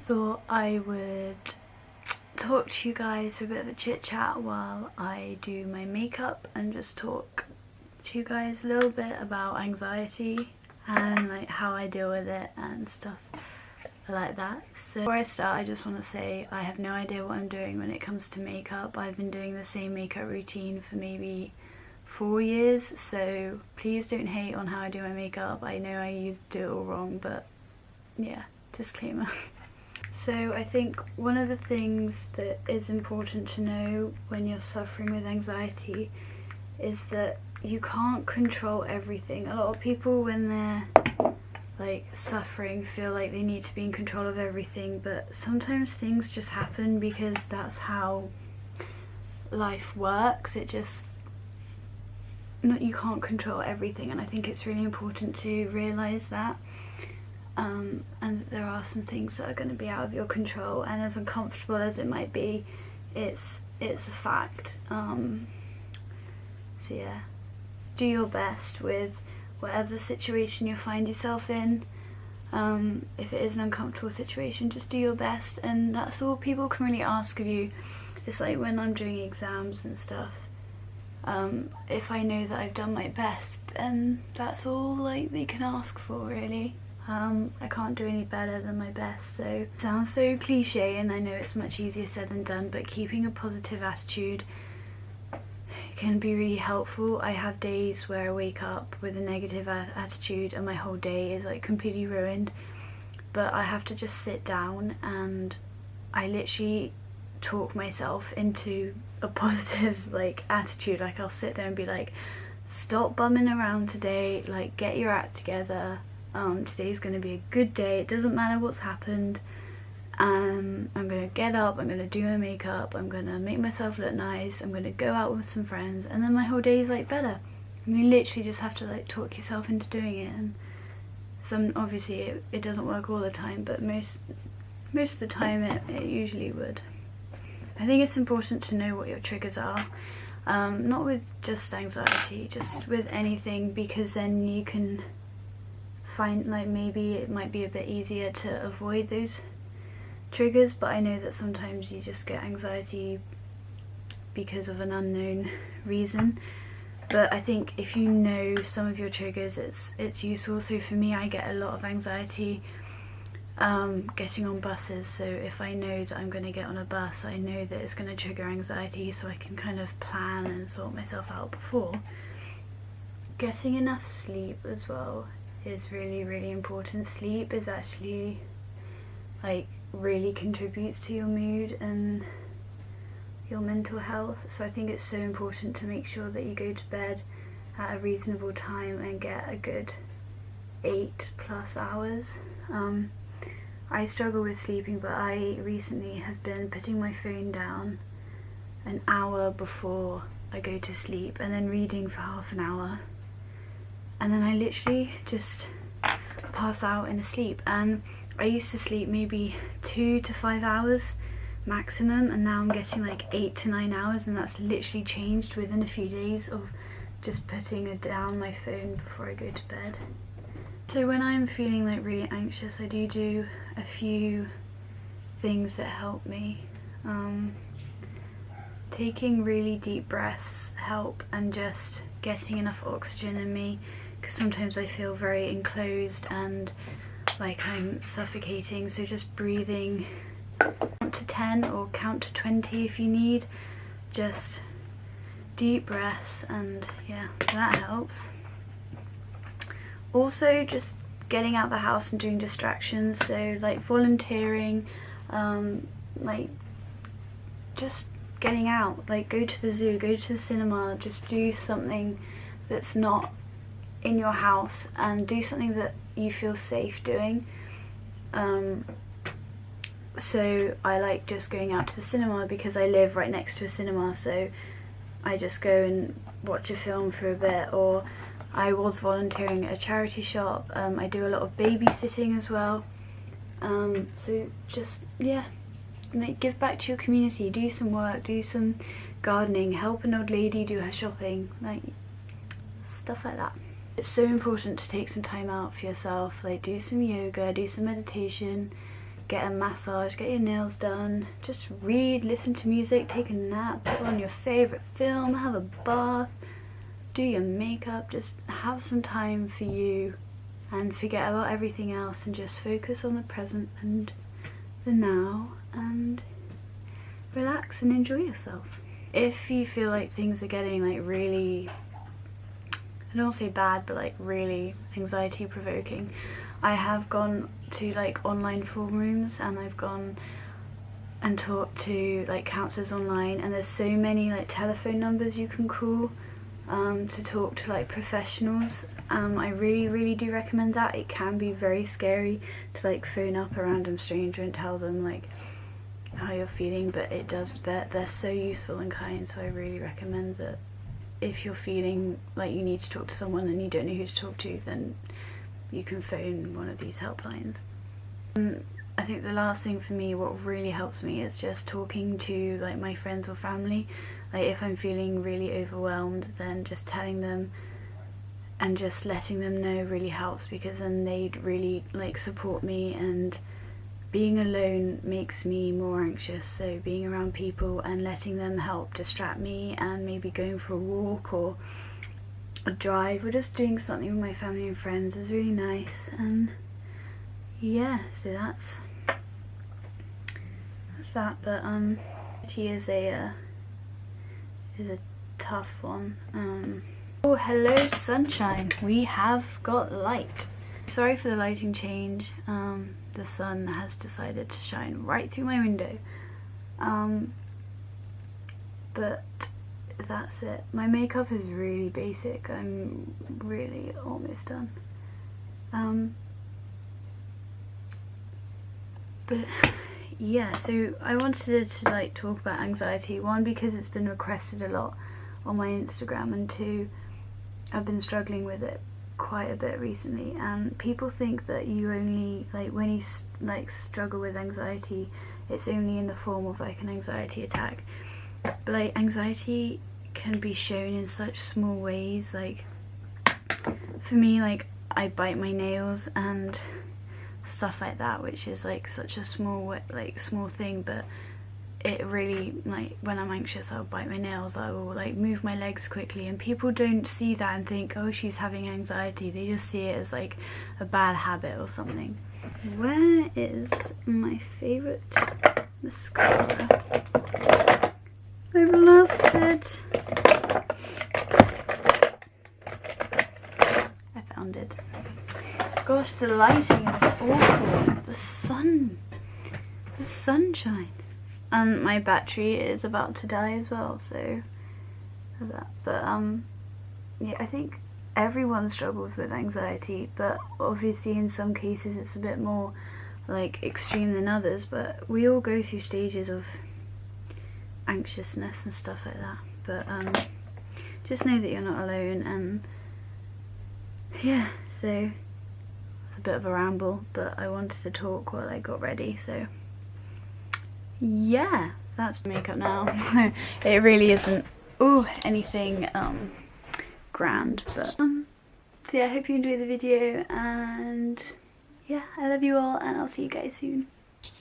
thought I would talk to you guys for a bit of a chit chat while I do my makeup and just talk to you guys a little bit about anxiety and like how I deal with it and stuff like that. So before I start, I just want to say I have no idea what I'm doing when it comes to makeup. I've been doing the same makeup routine for maybe 4 years, so please don't hate on how I do my makeup. I know I used to do it all wrong, but yeah, disclaimer. So I think one of the things that is important to know when you're suffering with anxiety is that you can't control everything. A lot of people, when they're like suffering, feel like they need to be in control of everything, but sometimes things just happen because that's how life works. You can't control everything, and I think it's really important to realise that. And there are some things that are going to be out of your control, and as uncomfortable as it might be, it's a fact. So yeah, do your best with whatever situation you find yourself in. If it is an uncomfortable situation, just do your best, and that's all people can really ask of you. It's like when I'm doing exams and stuff, if I know that I've done my best, then that's all like they can ask for, really. I can't do any better than my best. So it sounds so cliche, and I know it's much easier said than done, but keeping a positive attitude can be really helpful. I have days where I wake up with a negative attitude and my whole day is like completely ruined, but I have to just sit down and I literally talk myself into a positive like attitude. Like I'll sit there and be like, stop bumming around today, like get your act together. Today's going to be a good day, it doesn't matter what's happened. I'm going to get up, I'm going to do my makeup, I'm going to make myself look nice, I'm going to go out with some friends, and then my whole day is like better. And you literally just have to like talk yourself into doing it. And obviously it doesn't work all the time, but most of the time it usually would. I think it's important to know what your triggers are, not with just anxiety, just with anything, because then you can find like maybe it might be a bit easier to avoid those triggers. But I know that sometimes you just get anxiety because of an unknown reason. But I think if you know some of your triggers, it's useful. So for me, I get a lot of anxiety getting on buses. So if I know that I'm going to get on a bus, I know that it's going to trigger anxiety, so I can kind of plan and sort myself out before. Getting enough sleep as well is really, really important. Sleep is actually like really contributes to your mood and your mental health, so I think it's so important to make sure that you go to bed at a reasonable time and get a good 8+ hours. I struggle with sleeping, but I recently have been putting my phone down an hour before I go to sleep and then reading for half an hour, and then I literally just pass out in a sleep. And I used to sleep maybe 2 to 5 hours maximum, and now I'm getting like 8 to 9 hours, and that's literally changed within a few days of just putting down my phone before I go to bed. So when I'm feeling like really anxious, I do a few things that help me. Taking really deep breaths help, and just getting enough oxygen in me, because sometimes I feel very enclosed and like I'm suffocating. So just breathing, count to 10 or count to 20 if you need, just deep breaths, and yeah, so that helps. Also just getting out the house and doing distractions, so like volunteering, like just getting out, like go to the zoo, go to the cinema, just do something that's not in your house and do something that you feel safe doing. So I like just going out to the cinema because I live right next to a cinema, so I just go and watch a film for a bit. Or I was volunteering at a charity shop. I do a lot of babysitting as well. So just, yeah, like give back to your community, do some work, do some gardening, help an old lady do her shopping, like stuff like that. It's so important to take some time out for yourself, like do some yoga, do some meditation, get a massage, get your nails done, just read, listen to music, take a nap, put on your favourite film, have a bath, do your makeup, just have some time for you and forget about everything else and just focus on the present and the now and relax and enjoy yourself. If you feel like things are getting like really, I don't want to say bad, but like really anxiety provoking, I have gone to like online form rooms and I've gone and talked to like counsellors online, and there's so many like telephone numbers you can call to talk to like professionals. I really do recommend that. It can be very scary to like phone up a random stranger and tell them like how you're feeling, but it does, they're so useful and kind, so I really recommend that if you're feeling like you need to talk to someone and you don't know who to talk to, then you can phone one of these helplines. I think the last thing for me, what really helps me, is just talking to like my friends or family. Like if I'm feeling really overwhelmed, then just telling them and just letting them know really helps, because then they'd really like support me, and being alone makes me more anxious, so being around people and letting them help distract me, and maybe going for a walk or a drive or just doing something with my family and friends is really nice. And yeah, so that's that. But it is a tough one. Oh, hello sunshine, we have got light. Sorry for the lighting change. The sun has decided to shine right through my window, but that's it. My makeup is really basic. I'm really almost done. But yeah, so I wanted to like talk about anxiety. One, because it's been requested a lot on my Instagram, and two, I've been struggling with it quite a bit recently, and people think that you only, like when you like struggle with anxiety, it's only in the form of like an anxiety attack. But like anxiety can be shown in such small ways. Like for me, like I bite my nails and stuff like that, which is like such a small thing, but it really, like when I'm anxious, I'll bite my nails, I will like move my legs quickly, and people don't see that and think, oh, she's having anxiety. They just see it as like a bad habit or something. Where is my favourite mascara? I've lost it. I found it. Gosh, the lighting is awful. The sunshine. And my battery is about to die as well, so that. But yeah, I think everyone struggles with anxiety, but obviously in some cases it's a bit more like extreme than others, but we all go through stages of anxiousness and stuff like that. But just know that you're not alone. And yeah, so it's a bit of a ramble, but I wanted to talk while I got ready, so yeah, that's makeup now. It really isn't anything grand, but so yeah, I hope you enjoyed the video, and yeah, I love you all, and I'll see you guys soon.